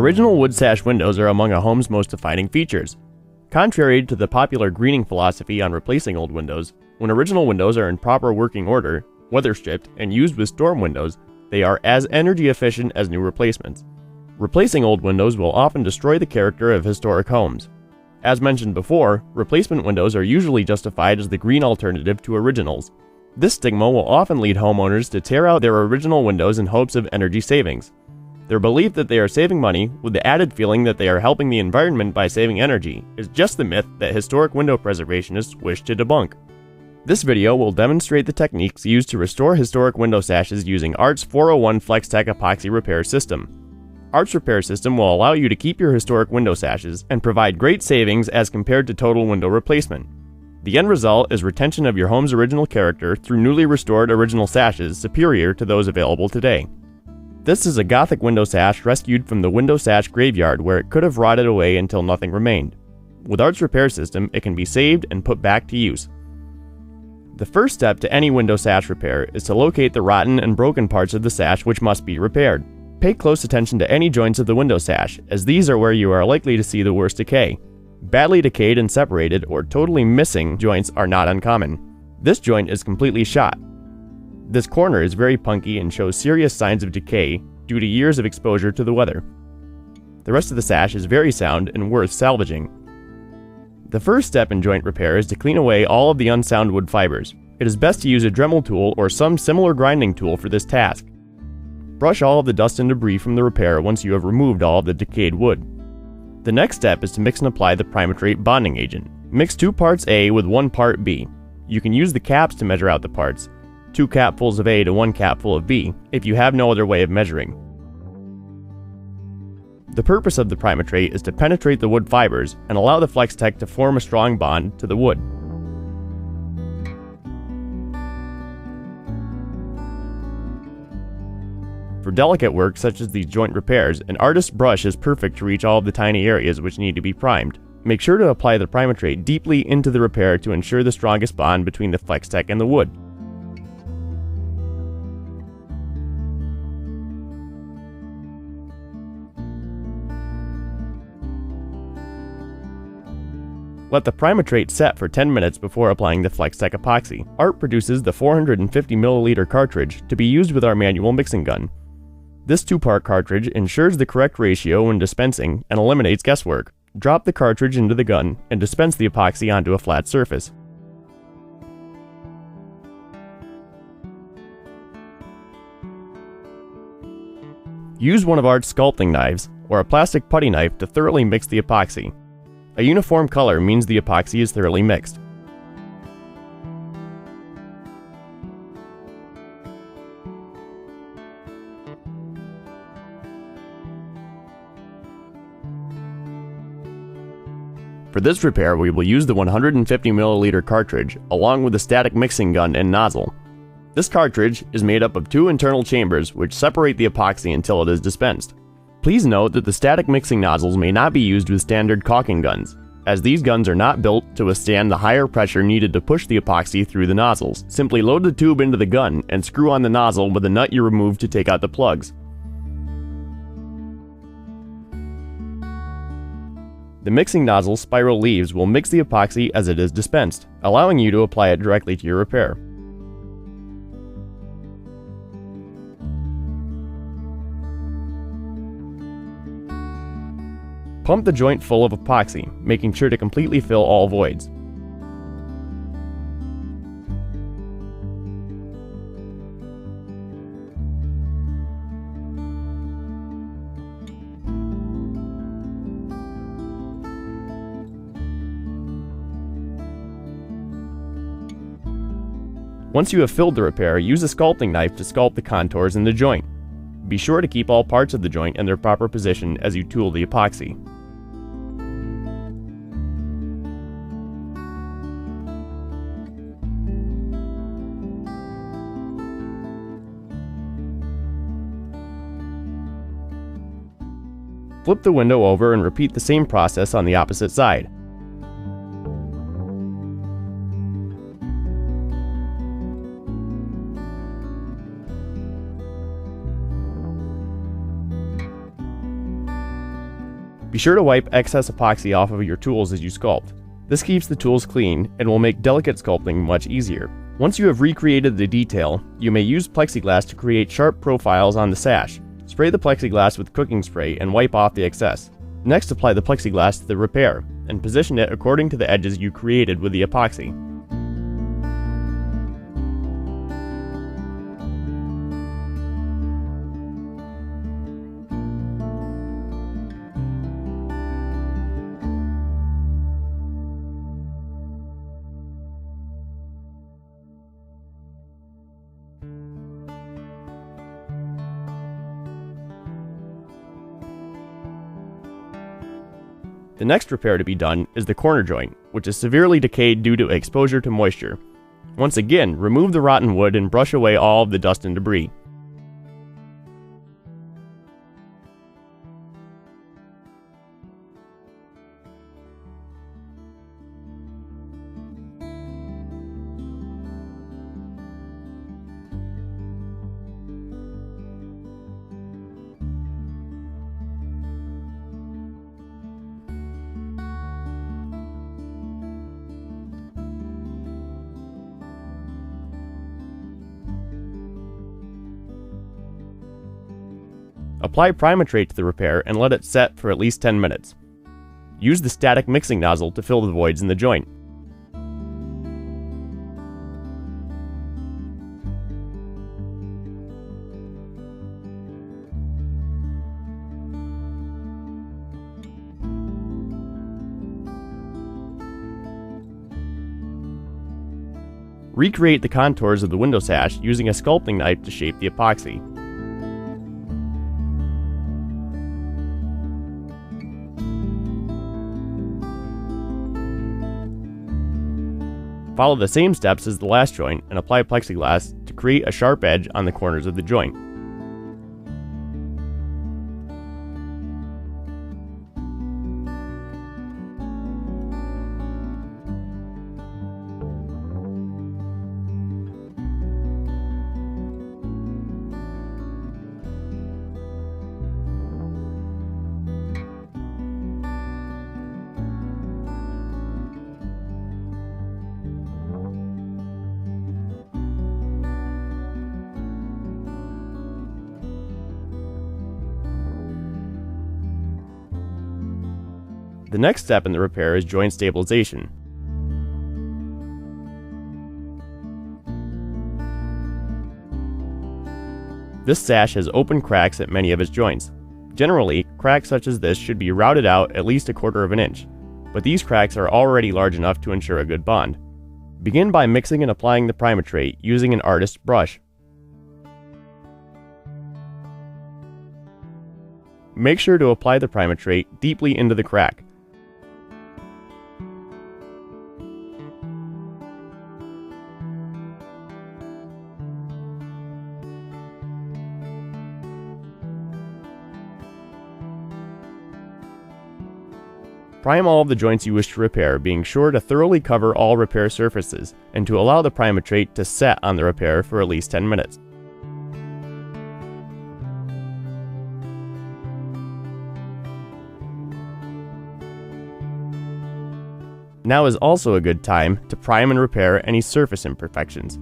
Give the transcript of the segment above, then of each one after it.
Original wood sash windows are among a home's most defining features. Contrary to the popular greening philosophy on replacing old windows, when original windows are in proper working order, weather stripped, and used with storm windows, they are as energy efficient as new replacements. Replacing old windows will often destroy the character of historic homes. As mentioned before, replacement windows are usually justified as the green alternative to originals. This stigma will often lead homeowners to tear out their original windows in hopes of energy savings. Their belief that they are saving money, with the added feeling that they are helping the environment by saving energy, is just the myth that historic window preservationists wish to debunk. This video will demonstrate the techniques used to restore historic window sashes using ART's 401 Flex-Tec epoxy repair system. ART's repair system will allow you to keep your historic window sashes and provide great savings as compared to total window replacement. The end result is retention of your home's original character through newly restored original sashes superior to those available today. This is a Gothic window sash rescued from the window sash graveyard where it could have rotted away until nothing remained. With ART's repair system, it can be saved and put back to use. The first step to any window sash repair is to locate the rotten and broken parts of the sash which must be repaired. Pay close attention to any joints of the window sash, as these are where you are likely to see the worst decay. Badly decayed and separated or totally missing joints are not uncommon. This joint is completely shot. This corner is very punky and shows serious signs of decay due to years of exposure to the weather. The rest of the sash is very sound and worth salvaging. The first step in joint repair is to clean away all of the unsound wood fibers. It is best to use a Dremel tool or some similar grinding tool for this task. Brush all of the dust and debris from the repair once you have removed all of the decayed wood. The next step is to mix and apply the Primatrate bonding agent. Mix 2 parts A with 1 part B. You can use the caps to measure out the parts, 2 capfuls of A to 1 capful of B, if you have no other way of measuring. The purpose of the Primatrate is to penetrate the wood fibers and allow the Flex-Tec to form a strong bond to the wood. For delicate work such as these joint repairs, an artist's brush is perfect to reach all of the tiny areas which need to be primed. Make sure to apply the Primatrate deeply into the repair to ensure the strongest bond between the Flex-Tec and the wood. Let the Primatrate set for 10 minutes before applying the Flex-Tec epoxy. ART produces the 450 ml cartridge to be used with our manual mixing gun. This 2-part cartridge ensures the correct ratio when dispensing and eliminates guesswork. Drop the cartridge into the gun and dispense the epoxy onto a flat surface. Use one of ART's sculpting knives or a plastic putty knife to thoroughly mix the epoxy. A uniform color means the epoxy is thoroughly mixed. For this repair, we will use the 150 ml cartridge along with the static mixing gun and nozzle. This cartridge is made up of 2 internal chambers which separate the epoxy until it is dispensed. Please note that the static mixing nozzles may not be used with standard caulking guns, as these guns are not built to withstand the higher pressure needed to push the epoxy through the nozzles. Simply load the tube into the gun and screw on the nozzle with the nut you removed to take out the plugs. The mixing nozzle spiral leaves will mix the epoxy as it is dispensed, allowing you to apply it directly to your repair. Pump the joint full of epoxy, making sure to completely fill all voids. Once you have filled the repair, use a sculpting knife to sculpt the contours in the joint. Be sure to keep all parts of the joint in their proper position as you tool the epoxy. Flip the window over and repeat the same process on the opposite side. sure to wipe excess epoxy off of your tools as you sculpt. This keeps the tools clean and will make delicate sculpting much easier. Once you have recreated the detail, you may use plexiglass to create sharp profiles on the sash. Spray the plexiglass with cooking spray and wipe off the excess. Next, apply the plexiglass to the repair and position it according to the edges you created with the epoxy. The next repair to be done is the corner joint, which is severely decayed due to exposure to moisture. Once again, remove the rotten wood and brush away all of the dust and debris. Apply Primatrate to the repair and let it set for at least 10 minutes. Use the static mixing nozzle to fill the voids in the joint. Recreate the contours of the window sash using a sculpting knife to shape the epoxy. Follow the same steps as the last joint and apply plexiglass to create a sharp edge on the corners of the joint. The next step in the repair is joint stabilization. This sash has open cracks at many of its joints. Generally, cracks such as this should be routed out at least 1/4 of an inch, but these cracks are already large enough to ensure a good bond. Begin by mixing and applying the Primatrate using an artist's brush. Make sure to apply the Primatrate deeply into the crack. Prime all of the joints you wish to repair, being sure to thoroughly cover all repair surfaces, and to allow the Primatrate to set on the repair for at least 10 minutes. Now is also a good time to prime and repair any surface imperfections.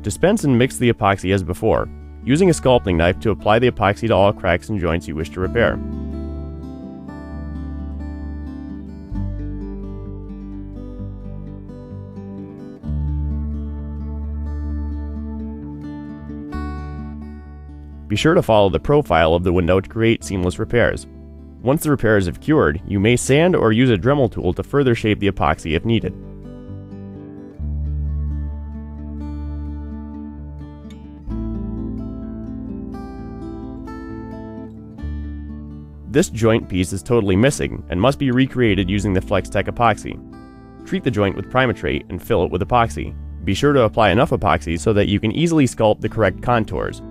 Dispense and mix the epoxy as before, using a sculpting knife to apply the epoxy to all cracks and joints you wish to repair. Be sure to follow the profile of the window to create seamless repairs. Once the repairs have cured, you may sand or use a Dremel tool to further shape the epoxy if needed. This joint piece is totally missing and must be recreated using the Flex-Tec epoxy. Treat the joint with Primatrate and fill it with epoxy. Be sure to apply enough epoxy so that you can easily sculpt the correct contours.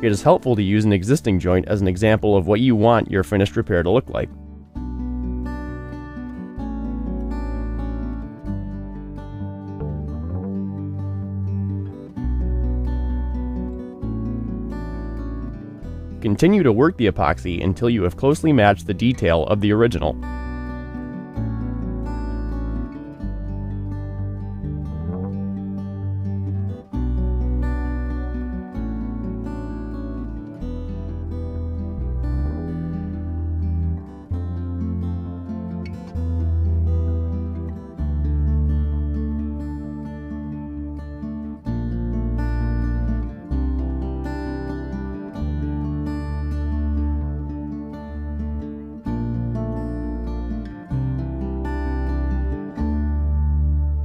it is helpful to use an existing joint as an example of what you want your finished repair to look like. Continue to work the epoxy until you have closely matched the detail of the original.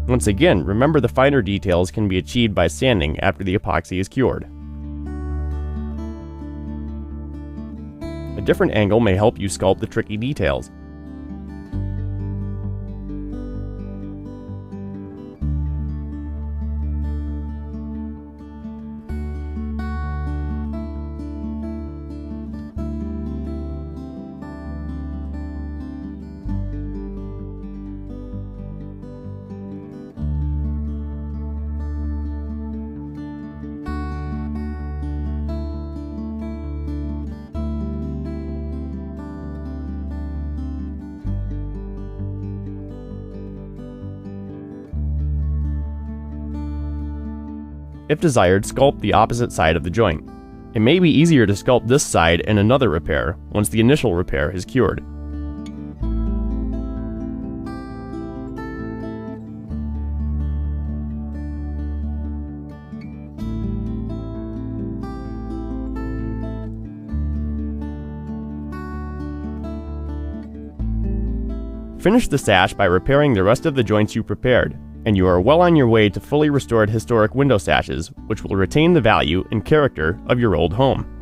Once again, remember the finer details can be achieved by sanding after the epoxy is cured. A different angle may help you sculpt the tricky details. If desired, sculpt the opposite side of the joint. It may be easier to sculpt this side in another repair once the initial repair is cured. Finish the sash by repairing the rest of the joints you prepared, and you are well on your way to fully restored historic window sashes, which will retain the value and character of your old home.